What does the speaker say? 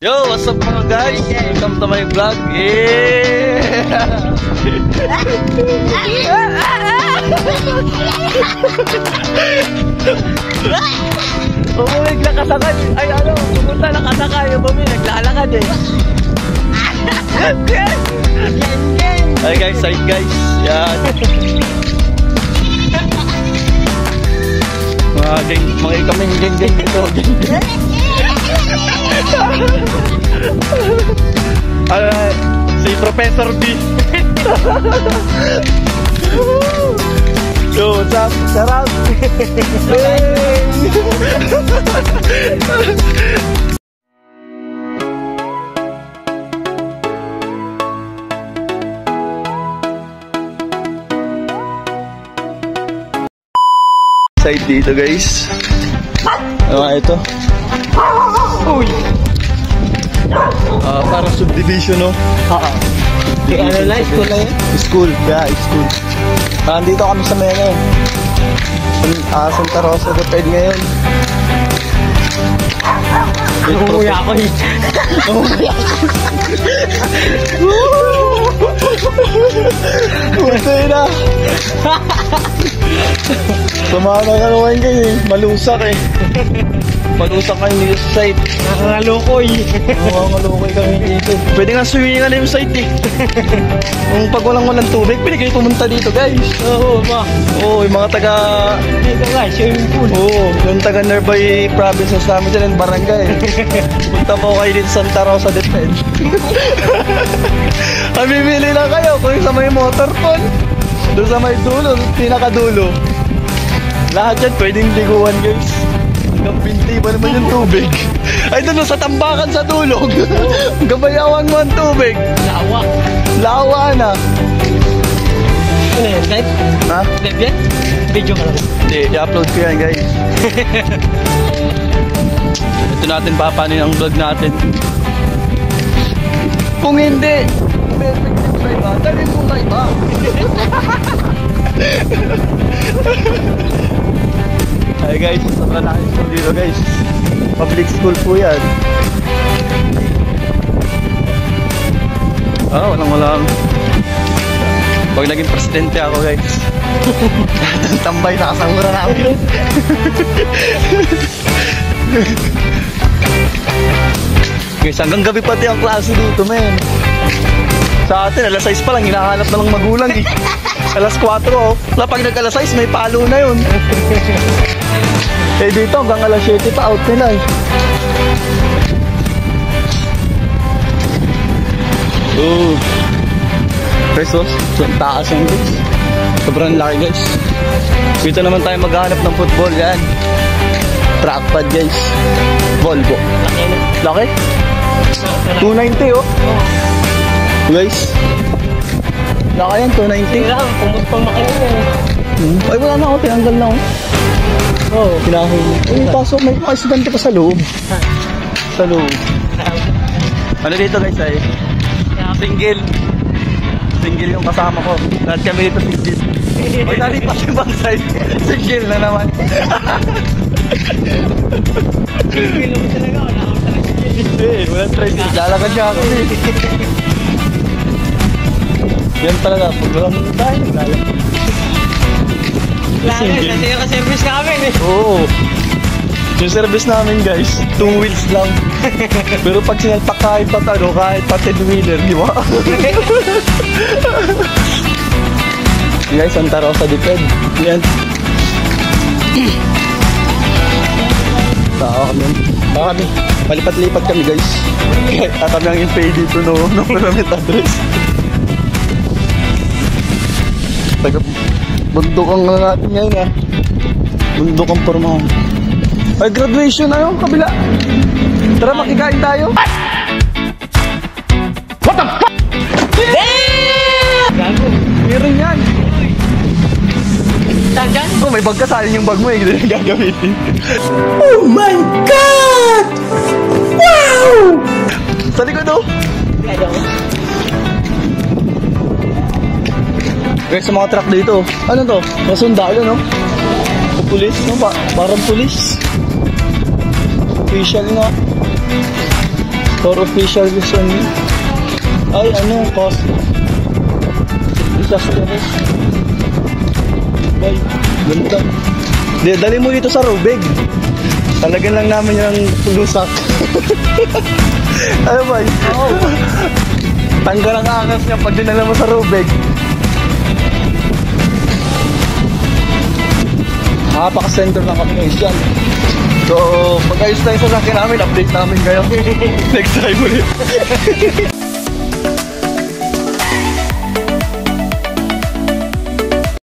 Yo, what's up mga guys? Welcome to my vlog. Yeah! Bumimig na kasakay. Ay ano, pumunta na kasakay. Bumimig, naglalakad eh. Hi guys, side guys. Yan. Mga kaming geng-geng dito. Si Professor B. Yo, what's up? Sarap. Side dito guys. Ano ito? Uy! Parang subdivision, no? Oo. Ano na? School na yun? School, yeah, school. Nandito kami sa Mena eh. Santa Rosa the Ped ngayon. Umuwi ako eh. Umuwi ako. Buti na. Sumama ka naman kayo eh. Malusak eh. Malusak kayo dito sa site. Nakakalokoy. Nakakalokoy kami dito. Pwede nga swimming na yung site eh. Kung pag walang tubig, pwede kayo pumunta dito guys. Oo ba? Oo, yung mga taga... Dito guys, swimming pool. Oo, yung taga nearby provinces namin dyan ng barangay. Punta po kayo dito Santa Rosa Depend. Bibili lang kayo kung sa may motor phone. Doon sa may dulo, pinakadulo. Lahat yan pwedeng liguan guys. Hanggang pinti ba naman yung tubig? Ay doon sa tambakan sa dulog. Gabayawan mo ang tubig. Lawa. Lawa na. Ano yan, live? Ha? Live yan? Video ka lang. Hindi, i-upload ko yan guys. Ito natin papanin ang vlog natin. Kung hindi, perfect sa iba, dalhin mo sa iba. Hi guys, sobrang laking school dito guys. Public school po yan. Walang pag naging presidente ako guys. Tambay na kasangura namin. Guys, hanggang gabi pati ang klase dito men. Sa atin, alas 6 pa lang, hinahanap na lang magulang eh. Alas 4 oh. Pag nag-alas 6, may palo na yun. Eh dito, hanggang alas 7 pa, out nila eh. Oh. Pesos, taas yung guys. Sobrang laki guys. Dito naman tayo maghanap ng football yan. Trackpad guys. Volvo. Laki? 290 oh. Guys. Laki yan, 290. Kailangan, pumutpang makina eh. Ay wala na ako, tinanggal na ako. Oo, pinahuli. Ay, pasok, may estudyante pa sa loob. Sa loob. Ano dito guys ay? Single. Single yung kasama ko. Lahat kami dito single. Ay, nalito pa yung backside. Single na naman. Single naman talaga, wala akong talaga. Hindi, walang try. Lalakad niya ako eh. Yan talaga, pag walang tayo, naglalakad. Kasi yung ka-service namin eh. Oo. Yung service namin guys, 2 wheels lang. Pero pag sinalpak kahit pa 10 wheeler, di ba? Guys, Santa Rosa Depend. Yan. Kami. Palipat-lipat kami guys. At kami ang in-pay dito no pyramid address. Bundok ang natin ngayon ah. Bundok ang pormahan. Ay, graduation na yung kabila. Tara, makikain tayo. What the fuck? Gago. Meron yan. Saan dyan? Oh, may bag ka, sayang yung bag mo eh. Hindi na gagamitin. Oh my God! Wow! Sa likod oh. Ano? Guys, sa mga truck dito. Ano to? Masundalo, no? O pulis, no? Parang pulis. Official nga. For official use only. Ay, ano, cost. Disastrous. Ay, ganda. Dali mo dito sa Rubeg. Talagyan lang namin yung lusak. Ano ba? Oo. Tanggal ang angas niya pag dinala mo sa Rubeg. Napaka-center ng kami ngayon dyan. So, pag ayos na yung sasakyan namin, update namin kayo. Next time ulit.